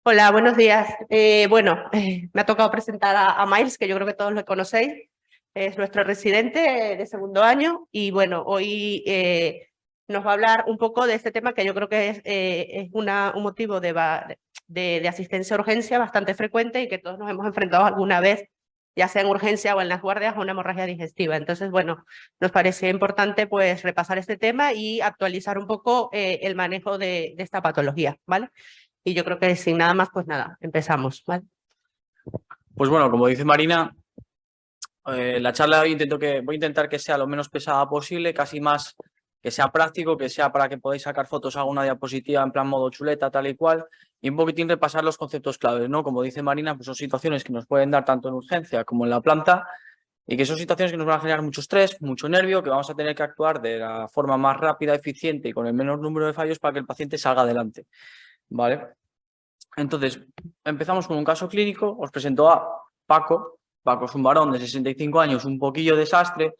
Hola, buenos días. Me ha tocado presentar a Miles, que yo creo que todos lo conocéis. Es nuestro residente de segundo año y bueno, hoy nos va a hablar un poco de este tema que yo creo que es un motivo de asistencia a urgencia bastante frecuente y que todos nos hemos enfrentado alguna vez, ya sea en urgencia o en las guardias, a una hemorragia digestiva. Entonces, bueno, nos parecía importante pues repasar este tema y actualizar un poco el manejo de esta patología, ¿vale? Y yo creo que sin nada más, pues nada, empezamos, ¿vale? Pues bueno, como dice Marina, la charla de hoy voy a intentar que sea lo menos pesada posible, casi más que sea práctico, que sea para que podáis sacar fotos a una diapositiva en plan modo chuleta, tal y cual, y un poquitín repasar los conceptos claves, ¿no? Como dice Marina, pues son situaciones que nos pueden dar tanto en urgencia como en la planta y que son situaciones que nos van a generar mucho estrés, mucho nervio, que vamos a tener que actuar de la forma más rápida, eficiente y con el menor número de fallos para que el paciente salga adelante, ¿vale? Entonces, empezamos con un caso clínico. Os presento a Paco. Paco es un varón de 65 años, un poquillo desastre.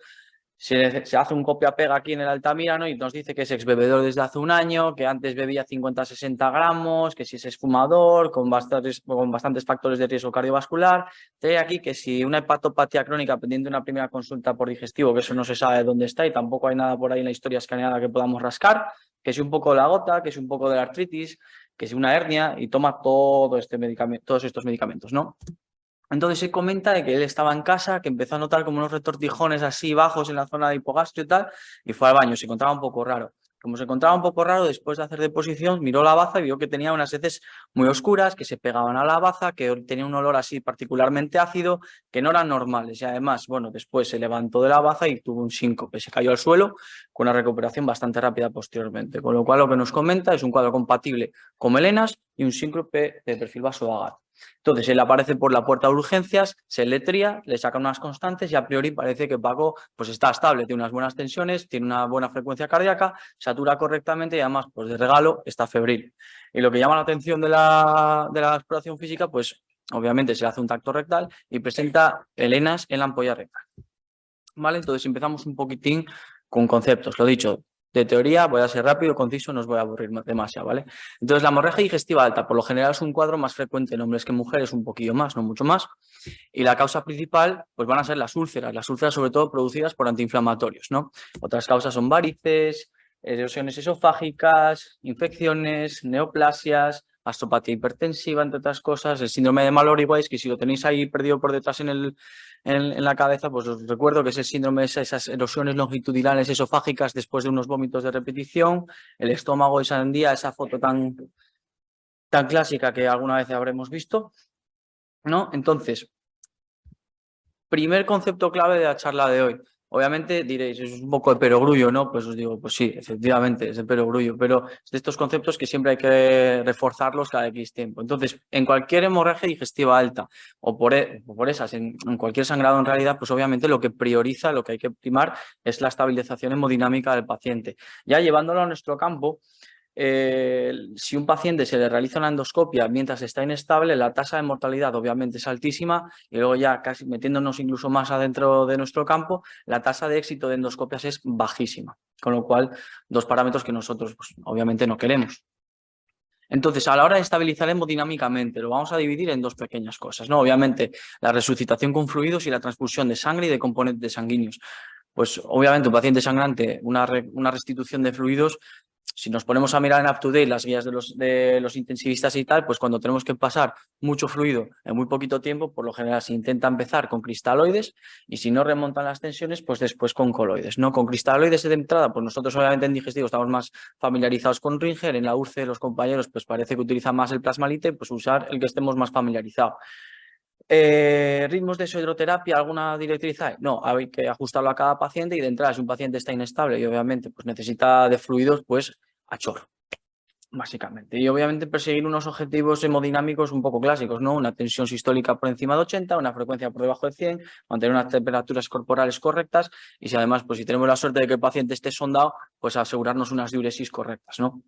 Se hace un copia-pega aquí en el Altamirano y nos dice que es exbebedor desde hace un año, que antes bebía 50-60 gramos, que si es fumador, con bastantes factores de riesgo cardiovascular. Trae aquí que si una hepatopatía crónica pendiente de una primera consulta por digestivo, que eso no se sabe dónde está y tampoco hay nada por ahí en la historia escaneada que podamos rascar, que si un poco de la gota, que si un poco de la artritis, que si una hernia y toma todos estos medicamentos, ¿no? Entonces se comenta de que él estaba en casa, que empezó a notar como unos retortijones así bajos en la zona de hipogastrio y tal, y fue al baño, se encontraba un poco raro. Como se encontraba un poco raro, después de hacer deposición, miró la baza y vio que tenía unas heces muy oscuras, que se pegaban a la baza, que tenía un olor así particularmente ácido, que no eran normales. Y además, bueno, después se levantó de la baza y tuvo un síncope, se cayó al suelo con una recuperación bastante rápida posteriormente. Con lo cual lo que nos comenta es un cuadro compatible con melenas y un síncope de perfil vasovagal. Entonces, él aparece por la puerta de urgencias, se le tría, le saca unas constantes y a priori parece que Paco pues, está estable, tiene unas buenas tensiones, tiene una buena frecuencia cardíaca, satura correctamente y además, pues de regalo, está febril. Y lo que llama la atención de la exploración física, pues obviamente se le hace un tacto rectal y presenta helenas en la ampolla rectal. ¿Vale? Entonces empezamos un poquitín con conceptos. Lo dicho, de teoría voy a ser rápido, conciso, no os voy a aburrir demasiado, ¿vale? Entonces la hemorragia digestiva alta, por lo general es un cuadro más frecuente en hombres que en mujeres, un poquillo más, no mucho más. Y la causa principal, pues van a ser las úlceras sobre todo producidas por antiinflamatorios, ¿no? Otras causas son varices, erosiones esofágicas, infecciones, neoplasias, astropatía hipertensiva, entre otras cosas, el síndrome de Mallory-Weiss, que si lo tenéis ahí perdido por detrás en la cabeza, pues os recuerdo que es el síndrome de esas erosiones longitudinales esofágicas después de unos vómitos de repetición, el estómago de sandía, esa foto tan clásica que alguna vez habremos visto, ¿no? Entonces, primer concepto clave de la charla de hoy. Obviamente diréis, es un poco de perogrullo, ¿no? Pues os digo, pues sí, efectivamente, es de perogrullo, pero es de estos conceptos que siempre hay que reforzarlos cada X tiempo. Entonces, en cualquier hemorragia digestiva alta o por esas, en cualquier sangrado en realidad, pues obviamente lo que prioriza, lo que hay que primar es la estabilización hemodinámica del paciente. Ya llevándolo a nuestro campo, si un paciente se le realiza una endoscopia mientras está inestable, la tasa de mortalidad obviamente es altísima y luego ya casi metiéndonos incluso más adentro de nuestro campo, la tasa de éxito de endoscopias es bajísima, con lo cual dos parámetros que nosotros pues, obviamente no queremos. Entonces, a la hora de estabilizar hemodinámicamente, lo vamos a dividir en dos pequeñas cosas, ¿no? Obviamente, la resucitación con fluidos y la transfusión de sangre y de componentes sanguíneos. Pues obviamente un paciente sangrante, una restitución de fluidos, si nos ponemos a mirar en UpToDate las guías de los intensivistas y tal, pues cuando tenemos que pasar mucho fluido en muy poquito tiempo, por lo general se intenta empezar con cristaloides y si no remontan las tensiones, pues después con coloides, ¿no? Con cristaloides de entrada, pues nosotros obviamente en digestivo estamos más familiarizados con Ringer, en la URCE los compañeros pues parece que utilizan más el plasmalite, pues usar el que estemos más familiarizados. Ritmos de hidroterapia, ¿alguna directriz hay? No, hay que ajustarlo a cada paciente y de entrada, si un paciente está inestable y obviamente pues, necesita de fluidos, pues a chorro, básicamente. Y obviamente perseguir unos objetivos hemodinámicos un poco clásicos, ¿no? Una tensión sistólica por encima de 80, una frecuencia por debajo de 100, mantener unas temperaturas corporales correctas y si además, pues si tenemos la suerte de que el paciente esté sondado, pues asegurarnos unas diuresis correctas, ¿no?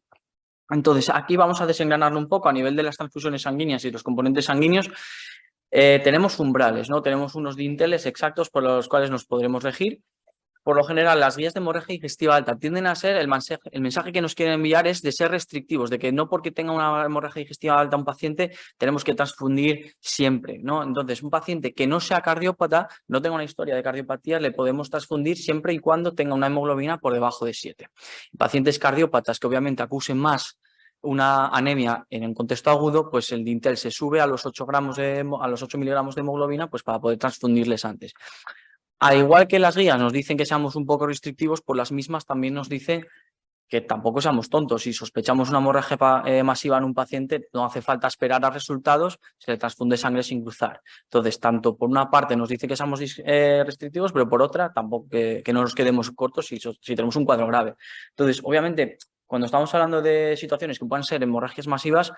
Entonces, aquí vamos a desengranarlo un poco a nivel de las transfusiones sanguíneas y los componentes sanguíneos. Tenemos umbrales, ¿no? Tenemos unos dinteles exactos por los cuales nos podremos regir. por lo general, las guías de hemorragia digestiva alta tienden a ser, el mensaje que nos quieren enviar es de ser restrictivos, de que no porque tenga una hemorragia digestiva alta un paciente tenemos que transfundir siempre, ¿no? Entonces, un paciente que no sea cardiópata, no tenga una historia de cardiopatía, le podemos transfundir siempre y cuando tenga una hemoglobina por debajo de 7. Pacientes cardiópatas que obviamente acusen más una anemia en un contexto agudo, pues el Dintel se sube a los 8 miligramos de hemoglobina, pues para poder transfundirles antes. Al igual que las guías nos dicen que seamos un poco restrictivos, pues las mismas también nos dicen que tampoco seamos tontos. Si sospechamos una hemorragia masiva en un paciente, no hace falta esperar a resultados, se le transfunde sangre sin cruzar. Entonces, tanto por una parte nos dice que seamos restrictivos, pero por otra tampoco que no nos quedemos cortos si tenemos un cuadro grave. Entonces, obviamente, cuando estamos hablando de situaciones que puedan ser hemorragias masivas,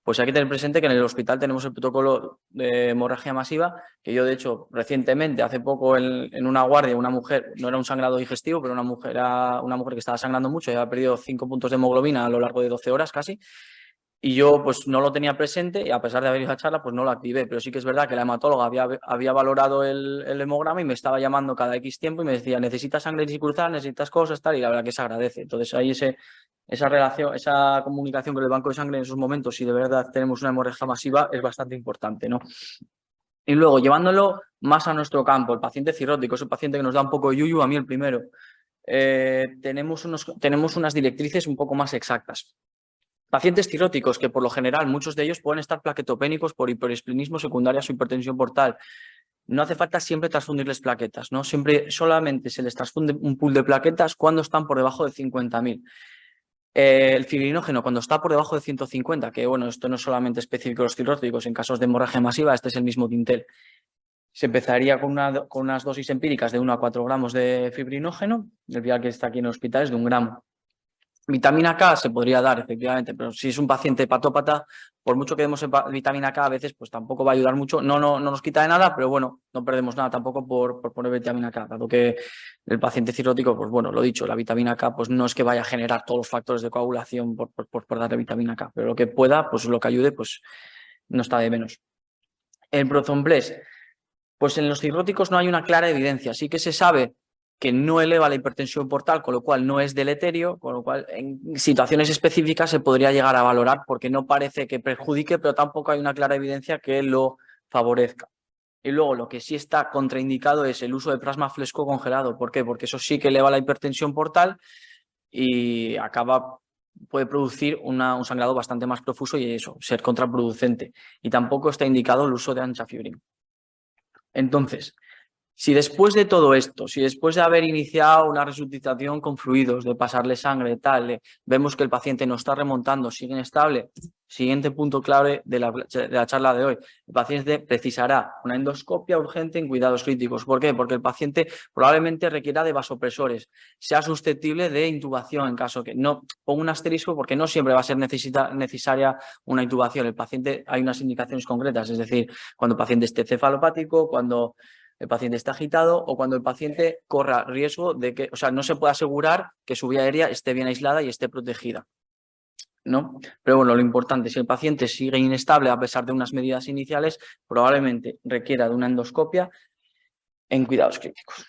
pues hay que tener presente que en el hospital tenemos el protocolo de hemorragia masiva, que yo de hecho recientemente, hace poco en una guardia, una mujer, no era un sangrado digestivo, pero era una mujer que estaba sangrando mucho y había perdido 5 puntos de hemoglobina a lo largo de 12 horas casi, y yo pues no lo tenía presente y a pesar de haber ido a la charla pues no lo activé, pero sí que es verdad que la hematóloga había valorado el hemograma y me estaba llamando cada X tiempo y me decía, necesitas sangre sin cruzar, necesitas cosas, tal, y la verdad que se agradece. Entonces ahí esa relación, esa comunicación con el banco de sangre en esos momentos, si de verdad tenemos una hemorragia masiva, es bastante importante, ¿no? Y luego, llevándolo más a nuestro campo, el paciente cirrótico es el paciente que nos da un poco de yuyu, a mí el primero. Tenemos unas directrices un poco más exactas. Pacientes cirróticos, que por lo general muchos de ellos pueden estar plaquetopénicos por hiperesplenismo secundaria o hipertensión portal. No hace falta siempre transfundirles plaquetas, ¿no? Solamente se les transfunde un pool de plaquetas cuando están por debajo de 50.000. El fibrinógeno, cuando está por debajo de 150, que bueno, esto no es solamente específico de los cirróticos, en casos de hemorragia masiva, este es el mismo Dintel. Se empezaría con unas dosis empíricas de 1 a 4 gramos de fibrinógeno, el vial que está aquí en el hospital es de 1 gramo. Vitamina K se podría dar, efectivamente, pero si es un paciente hepatópata, por mucho que demos vitamina K, a veces pues tampoco va a ayudar mucho. No nos quita de nada, pero bueno, no perdemos nada tampoco por poner vitamina K, dado que el paciente cirrótico, pues bueno, lo dicho, la vitamina K pues no es que vaya a generar todos los factores de coagulación por darle vitamina K, pero lo que pueda, pues lo que ayude, pues no está de menos. El Prothromblex, pues en los cirróticos no hay una clara evidencia, sí que se sabe que no eleva la hipertensión portal, con lo cual no es deleterio, con lo cual en situaciones específicas se podría llegar a valorar porque no parece que perjudique, pero tampoco hay una clara evidencia que lo favorezca. Y luego lo que sí está contraindicado es el uso de plasma fresco congelado. ¿Por qué? Porque eso sí que eleva la hipertensión portal y puede producir un sangrado bastante más profuso y eso, ser contraproducente. Y tampoco está indicado el uso de anchafibrin. Entonces, si después de todo esto, si después de haber iniciado una resucitación con fluidos, de pasarle sangre, tal, vemos que el paciente no está remontando, sigue inestable, siguiente punto clave de la charla de hoy, el paciente precisará una endoscopia urgente en cuidados críticos. ¿Por qué? Porque el paciente probablemente requiera de vasopresores, sea susceptible de intubación en caso que no, pongo un asterisco porque no siempre va a ser necesaria una intubación. El paciente, hay unas indicaciones concretas, es decir, cuando el paciente esté cefalopático, cuando el paciente está agitado o cuando el paciente corra riesgo de que, o sea, no se puede asegurar que su vía aérea esté bien aislada y esté protegida, ¿no? Pero bueno, lo importante, si el paciente sigue inestable a pesar de unas medidas iniciales, probablemente requiera de una endoscopia en cuidados críticos.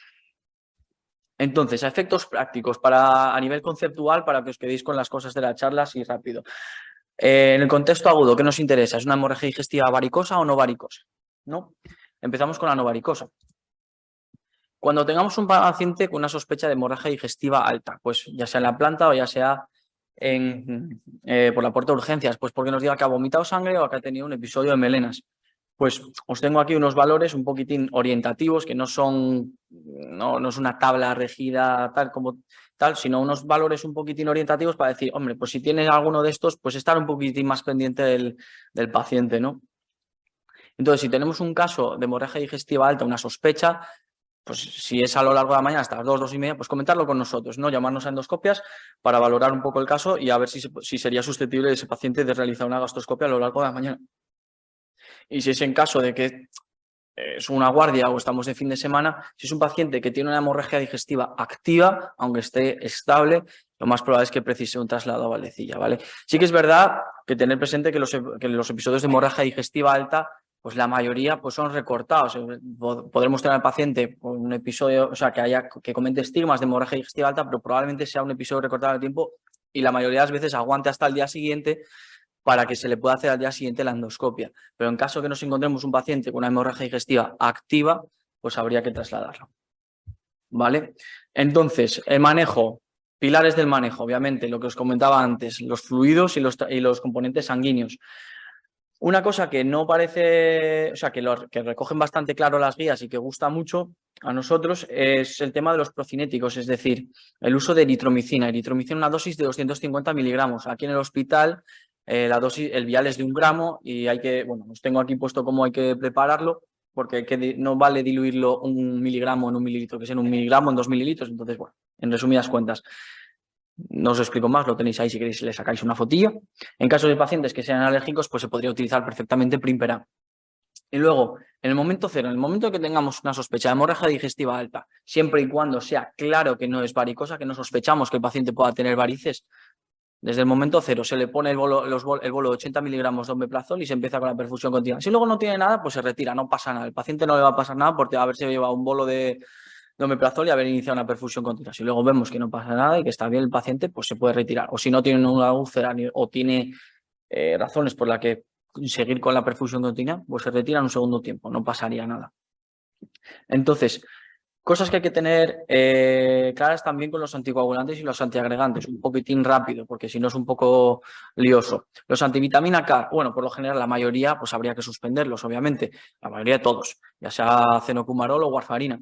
Entonces, a efectos prácticos, a nivel conceptual, para que os quedéis con las cosas de la charla así rápido. En el contexto agudo, ¿qué nos interesa? ¿Es una hemorragia digestiva varicosa o no varicosa? ¿No? Empezamos con la no varicosa. Cuando tengamos un paciente con una sospecha de hemorragia digestiva alta, pues ya sea en la planta o ya sea por la puerta de urgencias, pues porque nos diga que ha vomitado sangre o que ha tenido un episodio de melenas. Pues os tengo aquí unos valores un poquitín orientativos, que no es una tabla regida tal como tal, sino unos valores un poquitín orientativos para decir, hombre, pues si tienes alguno de estos, pues estar un poquitín más pendiente del paciente, ¿no? Entonces, si tenemos un caso de hemorragia digestiva alta, una sospecha, pues si es a lo largo de la mañana hasta las 2, 2:30, pues comentarlo con nosotros, ¿no? Llamarnos a endoscopias para valorar un poco el caso y a ver si sería susceptible ese paciente de realizar una gastroscopia a lo largo de la mañana. Y si es en caso de que es una guardia o estamos de fin de semana, si es un paciente que tiene una hemorragia digestiva activa, aunque esté estable, lo más probable es que precise un traslado a Vallecilla, ¿vale? Sí que es verdad que tener presente que los episodios de hemorragia digestiva alta pues la mayoría pues son recortados. Podremos tener al paciente con un episodio, o sea, que comente estigmas de hemorragia digestiva alta, pero probablemente sea un episodio recortado en el tiempo y la mayoría de las veces aguante hasta el día siguiente para que se le pueda hacer al día siguiente la endoscopia. Pero en caso que nos encontremos un paciente con una hemorragia digestiva activa, pues habría que trasladarlo. ¿Vale? Entonces, el manejo, pilares del manejo, obviamente, lo que os comentaba antes, los fluidos y los componentes sanguíneos. Una cosa que no parece, o sea, que recogen bastante claro las guías y que gusta mucho a nosotros es el tema de los procinéticos, es decir, el uso de eritromicina. Eritromicina, una dosis de 250 miligramos. Aquí en el hospital la dosis, el vial es de 1 gramo y hay que, bueno, os tengo aquí puesto cómo hay que prepararlo, porque no vale diluirlo 1 miligramo en 1 mililitro, que sea en 1 miligramo en 2 mililitros. Entonces, bueno, en resumidas cuentas. No os explico más, lo tenéis ahí si queréis, le sacáis una fotillo. En caso de pacientes que sean alérgicos, pues se podría utilizar perfectamente Primperan. Y luego, en el momento cero, en el momento que tengamos una sospecha de hemorragia digestiva alta, siempre y cuando sea claro que no es varicosa, que no sospechamos que el paciente pueda tener varices, desde el momento cero se le pone el bolo de 80 miligramos de omeprazol y se empieza con la perfusión continua. Si luego no tiene nada, pues se retira, no pasa nada. El paciente no le va a pasar nada porque haberse llevado un bolo de omeprazol y haber iniciado una perfusión continua. Si luego vemos que no pasa nada y que está bien el paciente, pues se puede retirar. O si no tiene una úlcera o tiene razones por las que seguir con la perfusión continua, pues se retira en un segundo tiempo, no pasaría nada. Entonces, cosas que hay que tener claras también con los anticoagulantes y los antiagregantes, un poquitín rápido, porque si no es un poco lioso. Los antivitamina K, bueno, por lo general la mayoría, pues habría que suspenderlos, obviamente, la mayoría de todos, ya sea cenocumarol o warfarina.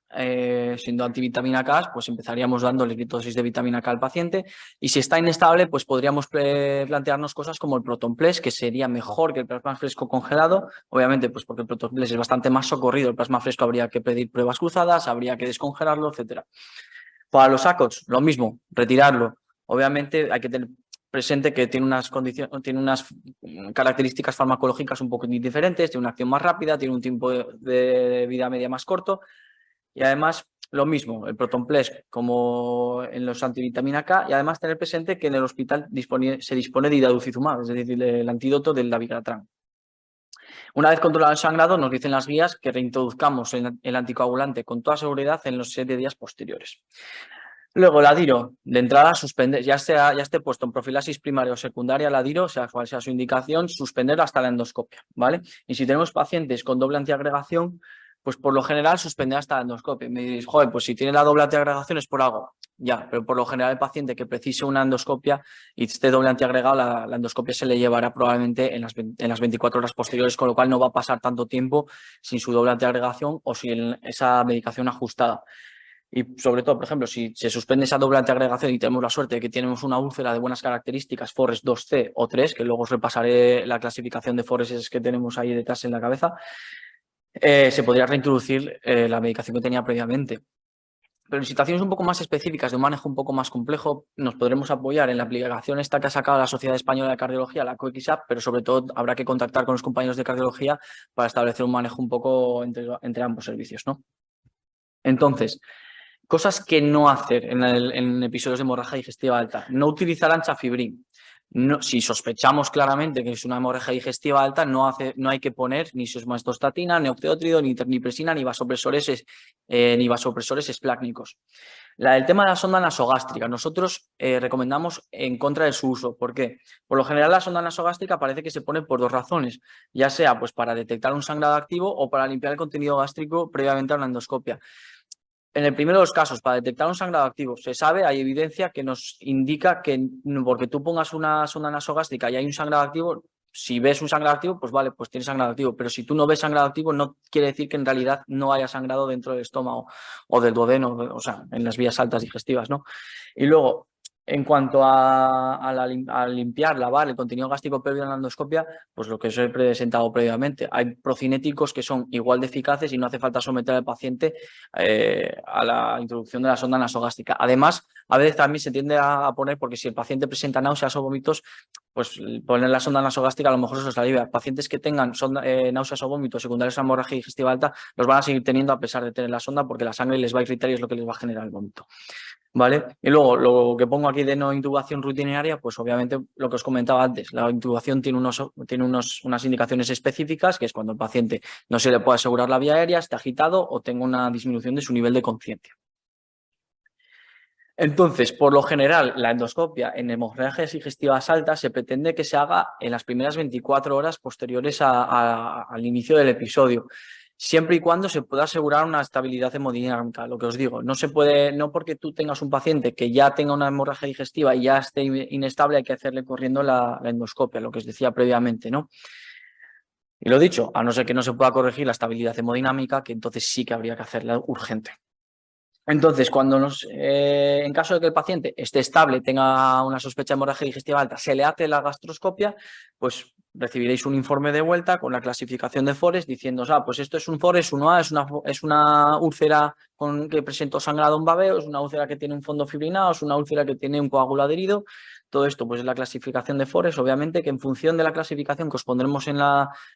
Siendo antivitamina K, pues empezaríamos dándole dosis de vitamina K al paciente y si está inestable, pues podríamos plantearnos cosas como el Protonplex, que sería mejor que el plasma fresco congelado, obviamente pues porque el Protonplex es bastante más socorrido, el plasma fresco habría que pedir pruebas cruzadas, habría que descongelarlo, etcétera. Para los ACOTS, lo mismo, retirarlo. Obviamente hay que tener presente que tiene unas características farmacológicas un poco diferentes, tiene una acción más rápida, tiene un tiempo de vida media más corto. Y además, lo mismo, el Protonplex como en los antivitamina K, y además tener presente que en el hospital se dispone de idarucizumab, es decir, el antídoto del dabigatran. Una vez controlado el sangrado, nos dicen las guías que reintroduzcamos el anticoagulante con toda seguridad en los 7 días posteriores. Luego, la DIRO, de entrada, suspender, ya esté puesto en profilaxis primaria o secundaria, la DIRO, sea cual sea su indicación, suspender hasta la endoscopia, ¿vale? Y si tenemos pacientes con doble antiagregación, pues por lo general suspender hasta la endoscopia. Me diréis, joder, pues si tiene la doble antiagregación es por algo. Ya, pero por lo general el paciente que precise una endoscopia y esté doble antiagregado, la endoscopia se le llevará probablemente en las 24 horas posteriores, con lo cual no va a pasar tanto tiempo sin su doble antiagregación o sin esa medicación ajustada. Y sobre todo, por ejemplo, si se suspende esa doble antiagregación y tenemos la suerte de que tenemos una úlcera de buenas características, Forres 2C o 3, que luego os repasaré la clasificación de Forres que tenemos ahí detrás en la cabeza, se podría reintroducir la medicación que tenía previamente. Pero en situaciones un poco más específicas, de un manejo un poco más complejo, nos podremos apoyar en la aplicación esta que ha sacado la Sociedad Española de Cardiología, la COXAP, pero sobre todo habrá que contactar con los compañeros de cardiología para establecer un manejo un poco entre ambos servicios, ¿no? Entonces, cosas que no hacer en episodios de hemorragia digestiva alta. No utilizar anchafibrin. No, si sospechamos claramente que es una hemorragia digestiva alta, no hay que poner ni sosmastostatina, ni octeótrido, ni ternipresina, ni vasopresores esplácnicos. El tema de la sonda nasogástrica. Nosotros recomendamos en contra de su uso. ¿Por qué? Por lo general la sonda nasogástrica parece que se pone por 2 razones, ya sea pues para detectar un sangrado activo o para limpiar el contenido gástrico previamente a una endoscopia. En el primero de los casos, para detectar un sangrado activo, se sabe, hay evidencia que nos indica que porque tú pongas una sonda nasogástrica y hay un sangrado activo, si ves un sangrado activo, pues vale, pues tienes sangrado activo. Pero si tú no ves sangrado activo, no quiere decir que en realidad no haya sangrado dentro del estómago o del duodeno, o sea, en las vías altas digestivas, ¿no? Y luego, en cuanto a limpiar, lavar el contenido gástrico previo a la endoscopia, pues lo que os he presentado previamente. Hay procinéticos que son igual de eficaces y no hace falta someter al paciente a la introducción de la sonda nasogástrica. Además, a veces también se tiende a poner, porque si el paciente presenta náuseas o vómitos, pues poner la sonda nasogástrica a lo mejor eso es alivia. Pacientes que tengan náuseas o vómitos secundarios a hemorragia digestiva alta los van a seguir teniendo a pesar de tener la sonda porque la sangre les va a irritar y es lo que les va a generar el vómito. ¿Vale? Y luego lo que pongo aquí de no intubación rutinaria, pues obviamente lo que os comentaba antes, la intubación tiene unas indicaciones específicas, que es cuando el paciente no se le puede asegurar la vía aérea, está agitado o tenga una disminución de su nivel de conciencia. Entonces, por lo general, la endoscopia en hemorragias digestivas altas se pretende que se haga en las primeras 24 horas posteriores al inicio del episodio, siempre y cuando se pueda asegurar una estabilidad hemodinámica. Lo que os digo, no se puede, no porque tú tengas un paciente que ya tenga una hemorragia digestiva y ya esté inestable, hay que hacerle corriendo la endoscopia, lo que os decía previamente, ¿no? Y lo dicho, a no ser que no se pueda corregir la estabilidad hemodinámica, que entonces sí que habría que hacerla urgente. Entonces, en caso de que el paciente esté estable, tenga una sospecha de hemorragia digestiva alta, se le hace la gastroscopia, pues recibiréis un informe de vuelta con la clasificación de Forest diciendo, pues esto es un Forest 1A, es una úlcera que presenta sangrado en babeo, es una úlcera que tiene un fondo fibrinado, es una úlcera que tiene un coágulo adherido. Todo esto pues es la clasificación de Forest, obviamente que en función de la clasificación que os pondremos en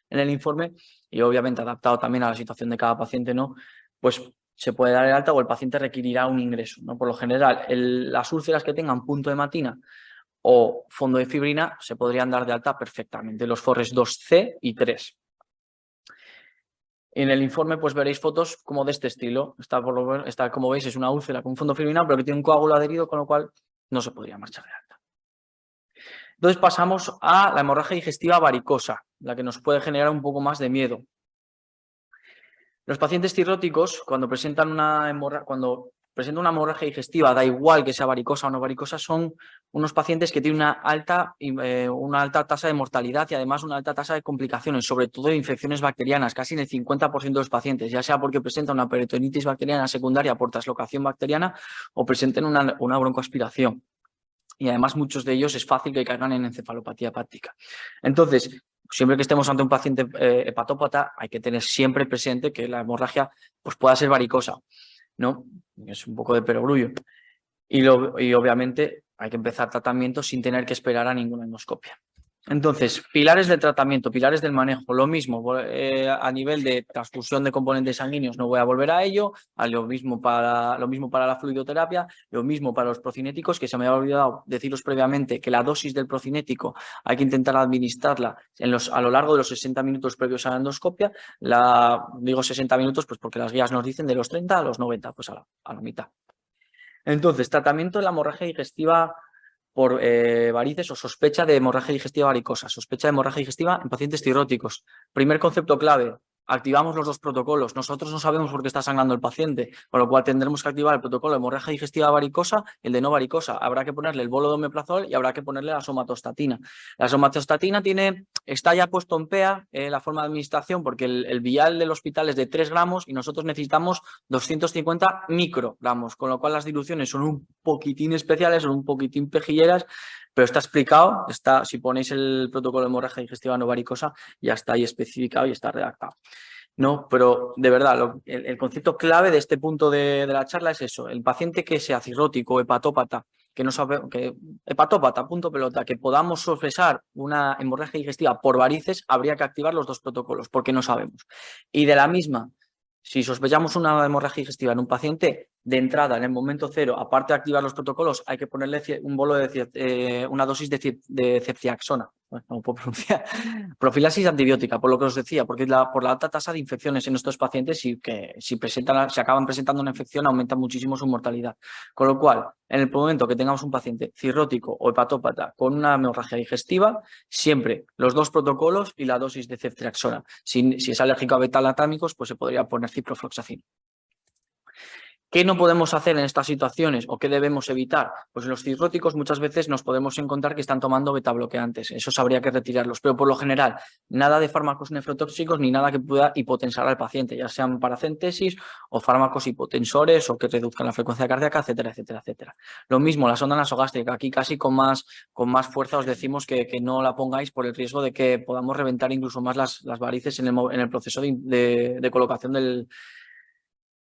el informe y obviamente adaptado también a la situación de cada paciente, ¿no? Pues se puede dar el alta o el paciente requerirá un ingreso, ¿no? Por lo general, las úlceras que tengan punto de Matina o fondo de fibrina se podrían dar de alta perfectamente, los Forest 2C y 3. En el informe pues veréis fotos como de este estilo. Esta, como veis, es una úlcera con un fondo fibrinado, pero que tiene un coágulo adherido, con lo cual no se podría marchar de alta. Entonces pasamos a la hemorragia digestiva varicosa, la que nos puede generar un poco más de miedo. Los pacientes cirróticos, cuando presentan una hemorragia digestiva, da igual que sea varicosa o no varicosa, son unos pacientes que tienen una alta tasa de mortalidad y además una alta tasa de complicaciones, sobre todo de infecciones bacterianas, casi en el 50% de los pacientes, ya sea porque presentan una peritonitis bacteriana secundaria por traslocación bacteriana o presenten una broncoaspiración. Y además muchos de ellos es fácil que caigan en encefalopatía hepática. Entonces, siempre que estemos ante un paciente hepatópata, hay que tener siempre presente que la hemorragia pues, pueda ser varicosa, ¿no? Es un poco de perogrullo. Y obviamente hay que empezar tratamiento sin tener que esperar a ninguna endoscopia. Entonces, pilares del tratamiento, pilares del manejo, lo mismo a nivel de transfusión de componentes sanguíneos, no voy a volver a ello, lo mismo para la fluidoterapia, lo mismo para los procinéticos, que se me había olvidado deciros previamente que la dosis del procinético hay que intentar administrarla a lo largo de los 60 minutos previos a la endoscopia, digo 60 minutos pues porque las guías nos dicen de los 30 a los 90, pues a la mitad. Entonces, tratamiento de la hemorragia digestiva por varices o sospecha de hemorragia digestiva varicosa, sospecha de hemorragia digestiva en pacientes cirróticos. Primer concepto clave, activamos los dos protocolos. Nosotros no sabemos por qué está sangrando el paciente, con lo cual tendremos que activar el protocolo de hemorragia digestiva varicosa y el de no varicosa. Habrá que ponerle el bolo de omeprazol y habrá que ponerle la somatostatina. La somatostatina está ya puesto en PEA la forma de administración porque el vial del hospital es de 3 gramos y nosotros necesitamos 250 microgramos, con lo cual las diluciones son un poquitín especiales, son un poquitín pejilleras, pero está explicado, si ponéis el protocolo de hemorragia digestiva no varicosa, ya está ahí especificado y está redactado. No, pero de verdad, el concepto clave de este punto de la charla es eso, el paciente que sea cirrótico, hepatópata, hepatópata, punto pelota, que podamos sospechar una hemorragia digestiva por varices, habría que activar los dos protocolos, porque no sabemos. Y de la misma, si sospechamos una hemorragia digestiva en un paciente, de entrada, en el momento cero, aparte de activar los protocolos, hay que ponerle una dosis de ceftriaxona. No puedo pronunciar. Profilaxis antibiótica, por lo que os decía, porque por la alta tasa de infecciones en estos pacientes y que si acaban presentando una infección aumenta muchísimo su mortalidad. Con lo cual, en el momento que tengamos un paciente cirrótico o hepatópata con una hemorragia digestiva, siempre los dos protocolos y la dosis de ceftriaxona. Si es alérgico a beta-lactámicos, pues se podría poner ciprofloxacina. ¿Qué no podemos hacer en estas situaciones o qué debemos evitar? Pues en los cirróticos muchas veces nos podemos encontrar que están tomando betabloqueantes. Esos habría que retirarlos, pero por lo general nada de fármacos nefrotóxicos ni nada que pueda hipotensar al paciente, ya sean paracentesis o fármacos hipotensores o que reduzcan la frecuencia cardíaca, etcétera, etcétera, etcétera. Lo mismo, la sonda nasogástrica. Aquí casi con más fuerza os decimos que no la pongáis por el riesgo de que podamos reventar incluso más las varices en el proceso de colocación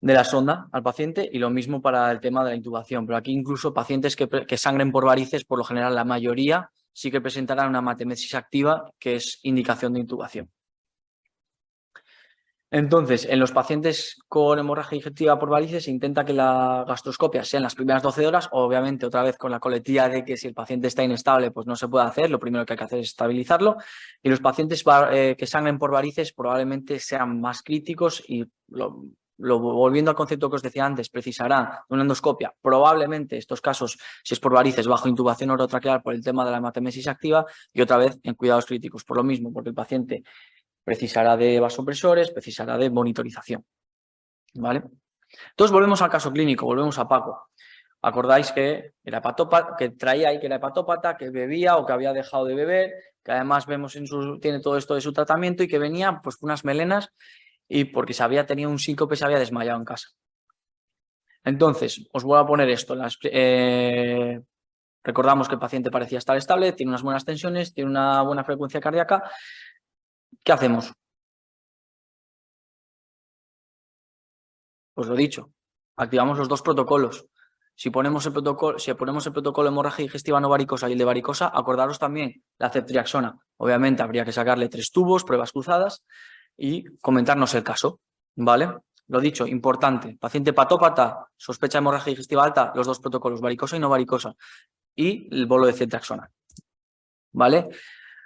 de la sonda al paciente y lo mismo para el tema de la intubación. Pero aquí incluso pacientes que sangren por varices, por lo general la mayoría sí que presentarán una hematemesis activa, que es indicación de intubación. Entonces, en los pacientes con hemorragia digestiva por varices se intenta que la gastroscopia sea en las primeras 12 horas, obviamente otra vez con la coletilla de que si el paciente está inestable pues no se puede hacer, lo primero que hay que hacer es estabilizarlo, y los pacientes que sangren por varices probablemente sean más críticos y volviendo al concepto que os decía antes, precisará una endoscopia, probablemente estos casos, si es por varices, bajo intubación orotraqueal por el tema de la hematemesis activa, y otra vez en cuidados críticos, por lo mismo, porque el paciente precisará de vasopresores, precisará de monitorización, ¿vale? Entonces volvemos al caso clínico, volvemos a Paco. Acordáis que era hepatópata, que traía ahí que era hepatópata, que bebía o que había dejado de beber, que además vemos tiene todo esto de su tratamiento y que venía pues con unas melenas y porque se había tenido un síncope, se había desmayado en casa. Entonces, os voy a poner esto. Recordamos que el paciente parecía estar estable, tiene unas buenas tensiones, tiene una buena frecuencia cardíaca. ¿Qué hacemos? Pues lo dicho, activamos los dos protocolos. Si ponemos el protocolo hemorragia digestiva no varicosa y el de varicosa, acordaros también la ceftriaxona. Obviamente habría que sacarle 3 tubos, pruebas cruzadas y comentarnos el caso, ¿vale? Lo dicho, importante, paciente patópata, sospecha de hemorragia digestiva alta, los dos protocolos, varicosa y no varicosa, y el bolo de ceftriaxona, ¿vale?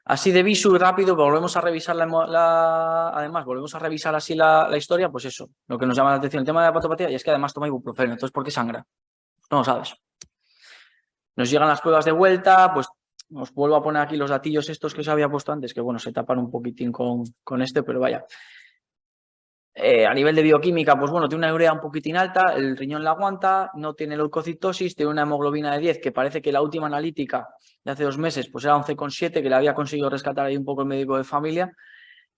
Así de visu y rápido, volvemos a revisar además, volvemos a revisar así la historia, pues eso, lo que nos llama la atención, el tema de la patopatía, y es que además toma ibuprofeno, entonces ¿por qué sangra? No lo sabes. Nos llegan las pruebas de vuelta, pues os vuelvo a poner aquí los datillos estos que os había puesto antes, que bueno, se tapan un poquitín con este, pero vaya. A nivel de bioquímica, pues bueno, tiene una urea un poquitín alta, el riñón la aguanta, no tiene leucocitosis, tiene una hemoglobina de 10, que parece que la última analítica de hace 2 meses pues era 11,7, que le había conseguido rescatar ahí un poco el médico de familia,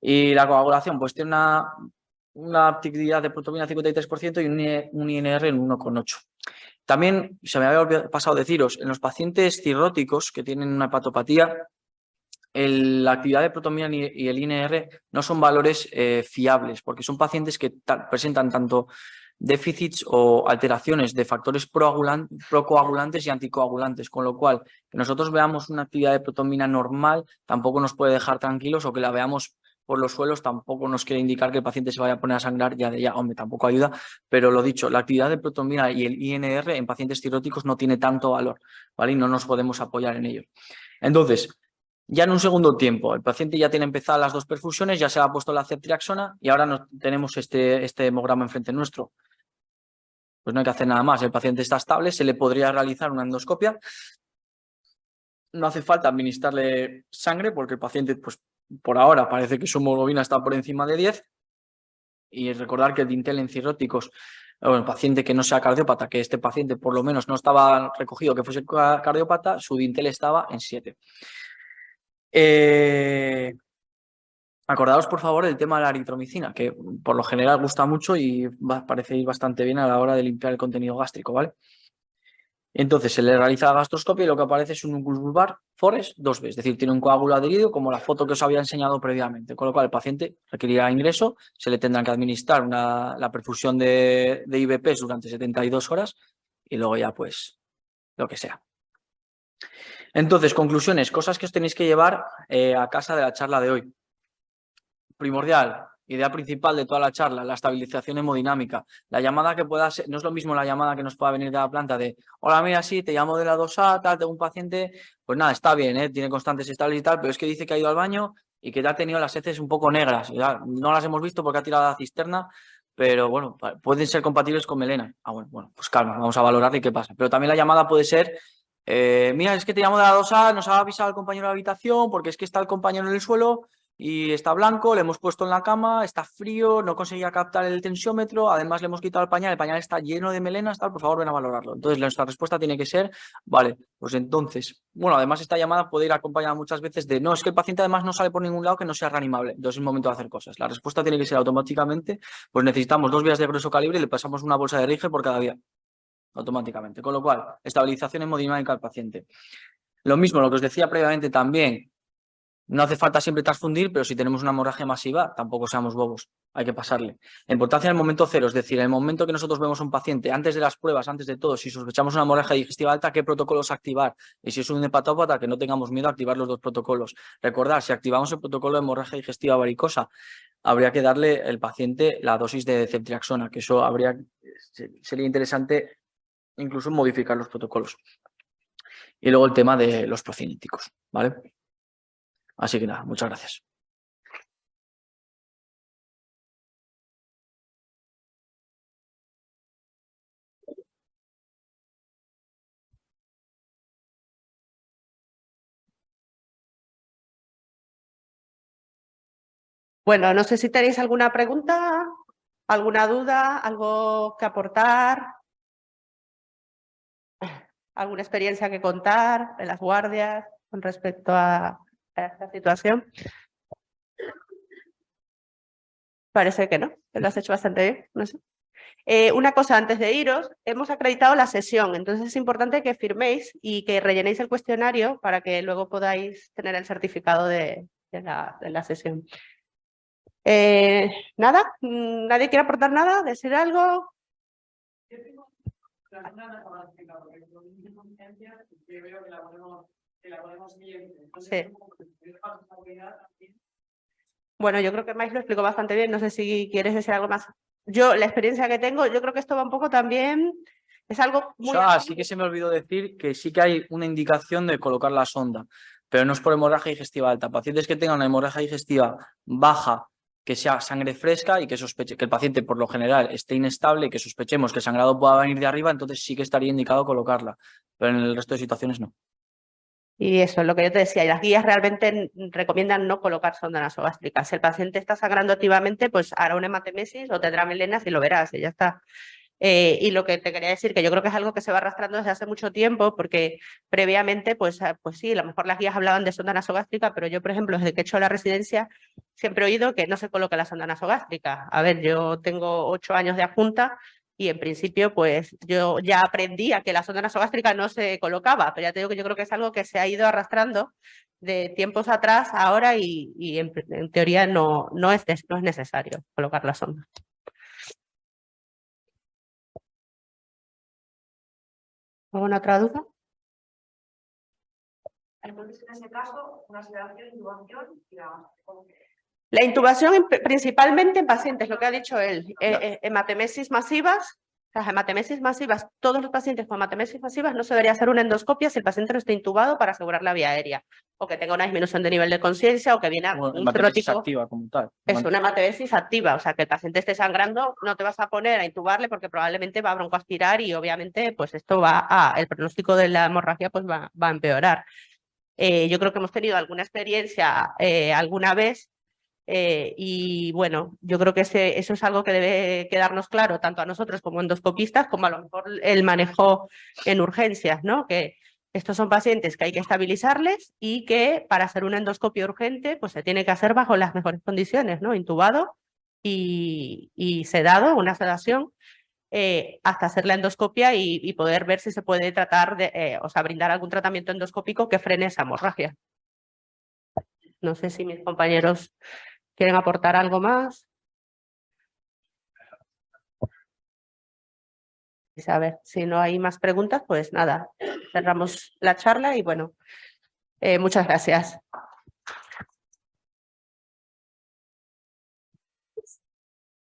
y la coagulación pues tiene una actividad de protomina 53% y un INR en 1,8. También se me había pasado deciros, en los pacientes cirróticos que tienen una hepatopatía, la actividad de protomina y el INR no son valores fiables, porque son pacientes que presentan tanto déficits o alteraciones de factores procoagulantes y anticoagulantes, con lo cual que nosotros veamos una actividad de protomina normal tampoco nos puede dejar tranquilos, o que la veamos por los suelos tampoco nos quiere indicar que el paciente se vaya a poner a sangrar ya de ya, hombre, tampoco ayuda, pero lo dicho, la actividad de protomina y el INR en pacientes cirróticos no tiene tanto valor, ¿vale? Y no nos podemos apoyar en ello. Entonces, ya en un segundo tiempo, el paciente ya tiene empezadas las 2 perfusiones, ya se ha puesto la ceftriaxona y ahora tenemos este hemograma enfrente nuestro. Pues no hay que hacer nada más, el paciente está estable, se le podría realizar una endoscopia. No hace falta administrarle sangre porque el paciente, pues por ahora parece que su hemoglobina está por encima de 10. Y recordar que el dintel en cirróticos, bueno, el paciente que no sea cardiópata, que este paciente por lo menos no estaba recogido que fuese cardiópata, su dintel estaba en 7. Acordaos, por favor, del tema de la eritromicina, que por lo general gusta mucho y parece ir bastante bien a la hora de limpiar el contenido gástrico, ¿vale? Entonces se le realiza la gastroscopia y lo que aparece es un núcleus bulbar Forest 2B, es decir, tiene un coágulo adherido como la foto que os había enseñado previamente, con lo cual el paciente requerirá ingreso, se le tendrán que administrar la perfusión de IVPs durante 72 horas y luego ya pues lo que sea. Entonces, conclusiones, cosas que os tenéis que llevar a casa de la charla de hoy. Primordial, idea principal de toda la charla, la estabilización hemodinámica. La llamada que pueda ser, no es lo mismo la llamada que nos pueda venir de la planta de hola, mira, sí, te llamo de la 2A, tal, tengo un paciente, pues nada, está bien, tiene constantes estables y tal, pero es que dice que ha ido al baño y que ya ha tenido las heces un poco negras. Ya no las hemos visto porque ha tirado a la cisterna, pero bueno, pueden ser compatibles con melena. Ah, bueno, pues calma, vamos a valorar y qué pasa. Pero también la llamada puede ser, mira, es que te llamo de la 2A, nos ha avisado el compañero de la habitación porque es que está el compañero en el suelo y está blanco, le hemos puesto en la cama, está frío, no conseguía captar el tensiómetro, además le hemos quitado el pañal está lleno de melenas, tal, por favor ven a valorarlo. Entonces nuestra respuesta tiene que ser, vale, pues entonces, bueno, además esta llamada puede ir acompañada muchas veces de, no, es que el paciente además no sale por ningún lado que no sea reanimable, entonces es el momento de hacer cosas. La respuesta tiene que ser automáticamente, pues necesitamos 2 vías de grueso calibre y le pasamos una bolsa de Rige por cada vía, automáticamente. Con lo cual, estabilización hemodinámica al paciente. Lo mismo, lo que os decía previamente también, no hace falta siempre transfundir, pero si tenemos una hemorragia masiva, tampoco seamos bobos. hay que pasarle. La importancia en el momento cero, es decir, en el momento que nosotros vemos a un paciente, antes de las pruebas, antes de todo, si sospechamos una hemorragia digestiva alta, ¿qué protocolos activar? Y si es un hepatópata, que no tengamos miedo a activar los dos protocolos. Recordad, si activamos el protocolo de hemorragia digestiva varicosa, habría que darle al paciente la dosis de ceftriaxona, que eso sería interesante incluso modificar los protocolos. Y luego el tema de los procilíticos, ¿vale? Así que nada, muchas gracias. Bueno, no sé si tenéis alguna pregunta, alguna duda, algo que aportar, alguna experiencia que contar de las guardias con respecto a esta situación. Parece que no, que lo has hecho bastante bien, no sé. Una cosa antes de iros, hemos acreditado la sesión, entonces es importante que firméis y que rellenéis el cuestionario para que luego podáis tener el certificado de la sesión. Nada, ¿nadie quiere aportar nada? ¿Decir algo? Sí. Bueno, yo creo que Mais lo explicó bastante bien, no sé si quieres decir algo más. Yo, la experiencia que tengo, yo creo que esto va un poco también, es algo muy... Sí que se me olvidó decir que sí que hay una indicación de colocar la sonda, pero no es por hemorragia digestiva alta. Pacientes que tengan una hemorragia digestiva baja, que sea sangre fresca y que sospeche que el paciente por lo general esté inestable y que sospechemos que el sangrado pueda venir de arriba, entonces sí que estaría indicado colocarla, pero en el resto de situaciones no. Y eso es lo que yo te decía, y las guías realmente recomiendan no colocar sonda nasogástrica. Si el paciente está sangrando activamente, pues hará una hematemesis o tendrá melenas y lo verás y ya está. Y lo que te quería decir, que yo creo que es algo que se va arrastrando desde hace mucho tiempo, porque previamente, pues sí, a lo mejor las guías hablaban de sonda nasogástrica, pero yo, por ejemplo, desde que he hecho la residencia, siempre he oído que no se coloca la sonda nasogástrica. A ver, yo tengo 8 años de adjunta y en principio, pues yo ya aprendí a que la sonda nasogástrica no se colocaba, pero ya te digo que yo creo que es algo que se ha ido arrastrando de tiempos atrás ahora y en teoría no es necesario colocar la sonda. ¿Alguna otra duda? Entonces, en ese caso, una sedación, intubación y la intubación principalmente en pacientes, lo que ha dicho él, hematemesis masivas. Las hematemesis masivas, todos los pacientes con hematemesis masivas no se debería hacer una endoscopia si el paciente no está intubado para asegurar la vía aérea, o que tenga una disminución de nivel de conciencia, o que viene un cirrótico. Activa como tal. Es una hematemesis activa, o sea, que el paciente esté sangrando, no te vas a poner a intubarle porque probablemente va a broncoaspirar y obviamente pues esto el pronóstico de la hemorragia pues va a empeorar. Yo creo que hemos tenido alguna experiencia alguna vez y bueno, yo creo que eso es algo que debe quedarnos claro tanto a nosotros como endoscopistas, como a lo mejor el manejo en urgencias, ¿no? Que estos son pacientes que hay que estabilizarles y que para hacer una endoscopia urgente pues se tiene que hacer bajo las mejores condiciones, ¿no? Intubado y sedado, una sedación, hasta hacer la endoscopia y poder ver si se puede tratar de, o sea, brindar algún tratamiento endoscópico que frene esa hemorragia. No sé si mis compañeros quieren aportar algo más. A ver, si no hay más preguntas, pues nada, cerramos la charla y bueno, muchas gracias.